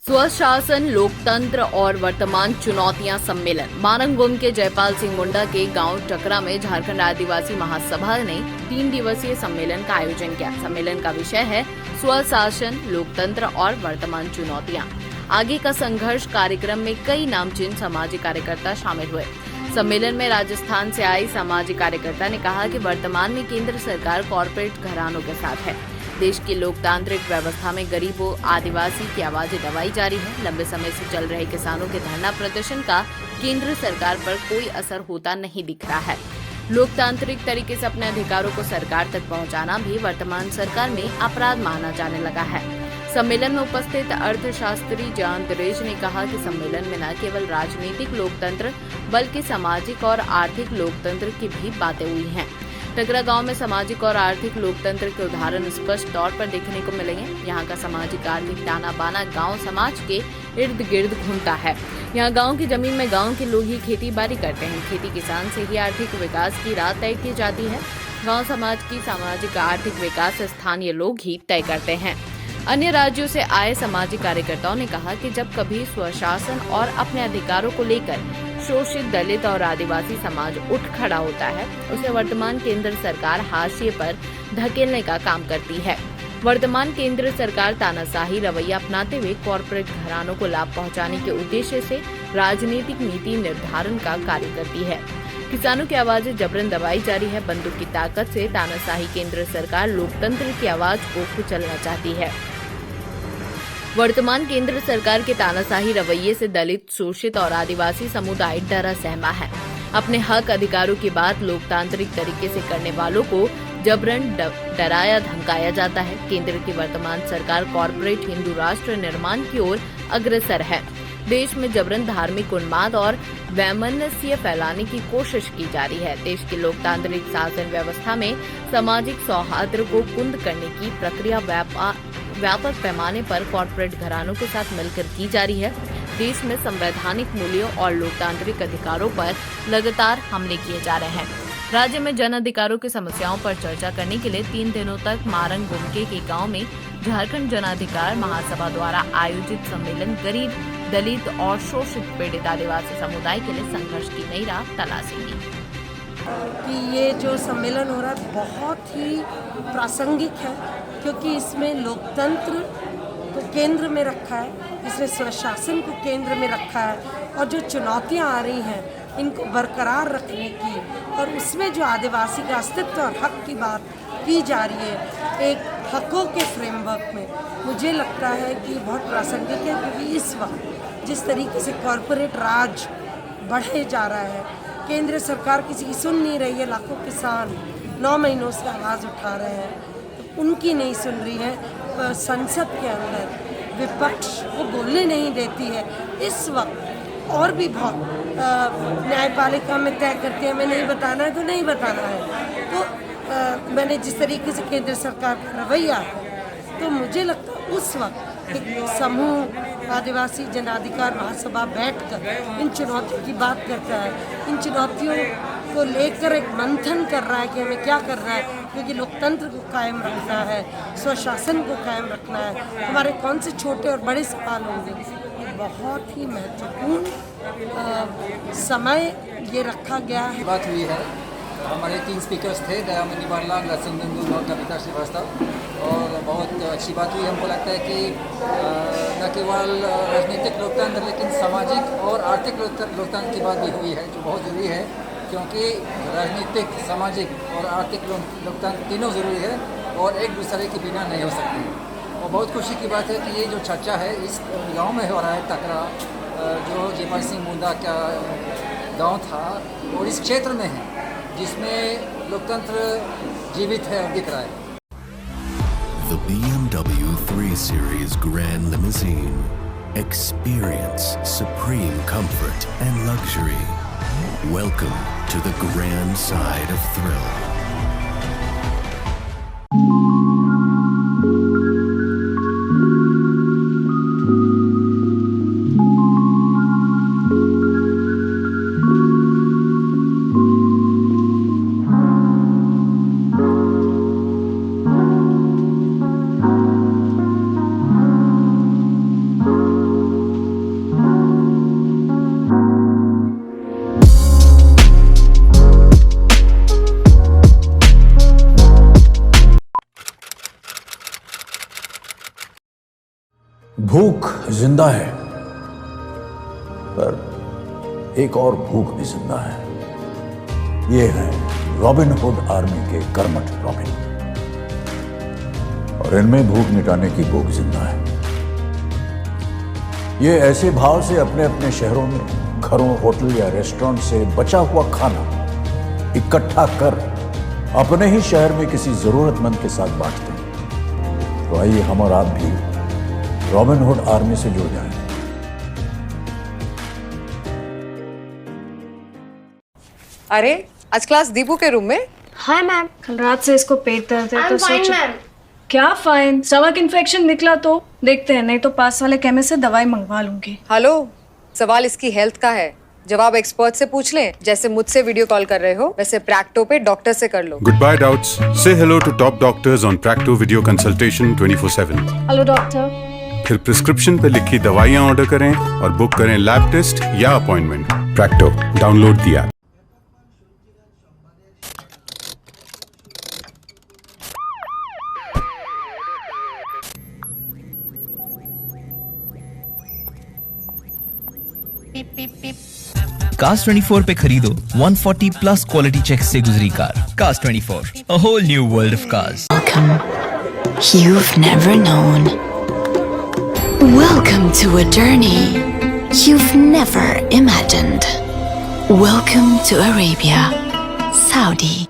स्वशासन, लोकतंत्र और वर्तमान चुनौतियां सम्मेलन। मारंगगोम के जयपाल सिंह मुंडा के गांव टकरा में झारखंड आदिवासी महासभा ने 3 दिवसीय सम्मेलन का आयोजन किया। सम्मेलन का विषय है स्वशासन, लोकतंत्र और वर्तमान चुनौतियां। आगे का संघर्ष। कार्यक्रम में कई नामचीन सामाजिक कार्यकर्ता शामिल हुए। सम्मेलन में राजस्थान से आई सामाजिक कार्यकर्ता ने कहा कि वर्तमान में केंद्र सरकार कॉरपोरेट घरानों के साथ है। देश की लोकतांत्रिक व्यवस्था में गरीबों, आदिवासी की आवाजें दबाई जा रही है। लंबे समय से चल रहे किसानों के धरना प्रदर्शन का केंद्र सरकार पर कोई असर होता नहीं दिख रहा है। लोकतांत्रिक तरीके से अपने अधिकारों को सरकार तक पहुंचाना भी वर्तमान सरकार में अपराध माना जाने लगा है। सम्मेलन में उपस्थित अर्थशास्त्री जॉन दरेज ने कहा कि सम्मेलन में न केवल राजनीतिक लोकतंत्र बल्कि सामाजिक और आर्थिक लोकतंत्र की भी बातें हुई हैं। टकरा गांव में सामाजिक और आर्थिक लोकतंत्र के उदाहरण स्पष्ट तौर पर देखने को मिलेंगे। यहाँ का सामाजिक आर्थिक ताना बाना गांव समाज के इर्द गिर्द घूमता है। यहाँ गांव की जमीन में गांव के लोग ही खेती बाड़ी करते हैं। खेती किसान से ही आर्थिक विकास की राह तय की जाती है। गांव समाज की सामाजिक आर्थिक विकास स्थानीय लोग ही तय करते हैं। अन्य राज्यों से आए सामाजिक कार्यकर्ताओं ने कहा कि जब कभी स्वशासन और अपने अधिकारों को लेकर शोषित दलित और आदिवासी समाज उठ खड़ा होता है, उसे वर्तमान केंद्र सरकार हाशिए पर धकेलने का काम करती है। वर्तमान केंद्र सरकार तानाशाही रवैया अपनाते हुए कॉरपोरेट घरानों को लाभ पहुंचाने के उद्देश्य से राजनीतिक नीति निर्धारण का कार्य करती है। किसानों की आवाजें जबरन दबाई जा रही है। बंदूक की ताकत से तानाशाही केंद्र सरकार लोकतंत्र की आवाज को कुचलना चाहती है। वर्तमान केंद्र सरकार के तानाशाही रवैये से दलित, शोषित और आदिवासी समुदाय डरा सहमा है। अपने हक अधिकारों की बात लोकतांत्रिक तरीके से करने वालों को जबरन डराया धमकाया जाता है। केंद्र की वर्तमान सरकार कॉरपोरेट हिंदू राष्ट्र निर्माण की ओर अग्रसर है। देश में जबरन धार्मिक उन्माद और वैमनस्य फैलाने की कोशिश की जा रही है। देश की लोकतांत्रिक शासन व्यवस्था में सामाजिक सौहार्द को कुंद करने की प्रक्रिया व्यापक पैमाने पर कॉरपोरेट घरानों के साथ मिलकर की जा रही है। देश में संवैधानिक मूल्यों और लोकतांत्रिक अधिकारों पर लगातार हमले किए जा रहे हैं। राज्य में जन अधिकारों की समस्याओं पर चर्चा करने के लिए 3 दिनों तक मारंगगोम के गांव में झारखंड जन अधिकार महासभा द्वारा आयोजित सम्मेलन गरीब, दलित और शोषित पीड़ित आदिवासी समुदाय के लिए संघर्ष की नई राह तलाशेगी। कि ये जो सम्मेलन हो रहा है बहुत ही प्रासंगिक है, क्योंकि इसमें लोकतंत्र को केंद्र में रखा है, इसमें स्वशासन को केंद्र में रखा है और जो चुनौतियां आ रही हैं इनको बरकरार रखने की और उसमें जो आदिवासी का अस्तित्व और हक की बात की जा रही है एक हकों के फ्रेमवर्क में, मुझे लगता है कि बहुत प्रासंगिक है। क्योंकि इस वक्त जिस तरीके से कॉरपोरेट राज बढ़े जा रहा है, केंद्र सरकार किसी की सुन नहीं रही है। लाखों किसान 9 महीनों से आवाज़ उठा रहे हैं, तो उनकी नहीं सुन रही है। संसद के अंदर विपक्ष को बोलने नहीं देती है। इस वक्त और भी बहुत न्यायपालिका में तय करते हैं, हमें नहीं बताना है तो नहीं बताना है। तो मैंने जिस तरीके से केंद्र सरकार का रवैया है, तो मुझे लगता है उस वक्त एक समूह आदिवासी जन अधिकार महासभा बैठकर इन चुनौतियों की बात करता है। इन चुनौतियों को लेकर एक मंथन कर रहा है कि हमें क्या करना है, क्योंकि लोकतंत्र को कायम रखना है, स्वशासन को कायम रखना है। हमारे कौन से छोटे और बड़े सवाल होंगे, ये बहुत ही महत्वपूर्ण समय ये रखा गया है। बात हुई है, हमारे 3 स्पीकर्स थे, दयामणि बारलांग, लक्ष्मण बिंदु और कविता श्रीवास्तव, और बहुत अच्छी बात हुई। हमको लगता है कि न केवल राजनीतिक लोकतंत्र लेकिन सामाजिक और आर्थिक लोकतंत्र की बात भी हुई है, जो बहुत ज़रूरी है, क्योंकि राजनीतिक, सामाजिक और आर्थिक लोकतंत्र तीनों ज़रूरी है और एक दूसरे के बिना नहीं हो सकती। और बहुत खुशी की बात है कि ये जो चर्चा है इस गांव में हो रहा है, टकरा, जो जयपाल सिंह मुंडा का गांव था और इस क्षेत्र में है जिसमें लोकतंत्र जीवित है और दिख रहा है। The BMW 3 Series Grand Limousine. Experience supreme comfort and luxury. Welcome to the grand side of thrill. भूख जिंदा है, पर एक और भूख भी जिंदा है। ये है रॉबिन हुड आर्मी के कर्मठ रॉबिन, और इनमें भूख मिटाने की भूख जिंदा है। ये ऐसे भाव से अपने अपने शहरों में घरों, होटल या रेस्टोरेंट से बचा हुआ खाना इकट्ठा कर अपने ही शहर में किसी जरूरतमंद के साथ बांटते हैं। तो आइए हम और आप भी रॉबिन हुड आर्मी से जुड़ जाएं। अरे आज क्लास दीपू के रूम में? हाय मैम, कल रात से इसको पेट दर्द है तो फाइन सोचो। मैम। क्या फाइन? स्टमक इन्फेक्शन निकला तो देखते हैं, नहीं तो पास वाले केमिस्ट से दवाई मंगवा लूंगी। हेलो, सवाल इसकी हेल्थ का है, जवाब एक्सपर्ट से पूछ लें। जैसे मुझसे वीडियो कॉल कर रहे हो वैसे प्रैक्टो पे डॉक्टर से कर लो। Goodbye doubts. Say hello to top doctors on Practo Video Consultation 24/7. Hello doctor. फिर प्रिस्क्रिप्शन पे लिखी दवाइयाँ ऑर्डर करें और बुक करें लैब टेस्ट या appointment. Practo, download the app. Cars 24 पे खरीदो 140 प्लस क्वालिटी चेक से गुजरी car. Cars 24, a whole new world of cars. Welcome. You've never known. Welcome to a journey you've never imagined. Welcome to Arabia, Saudi.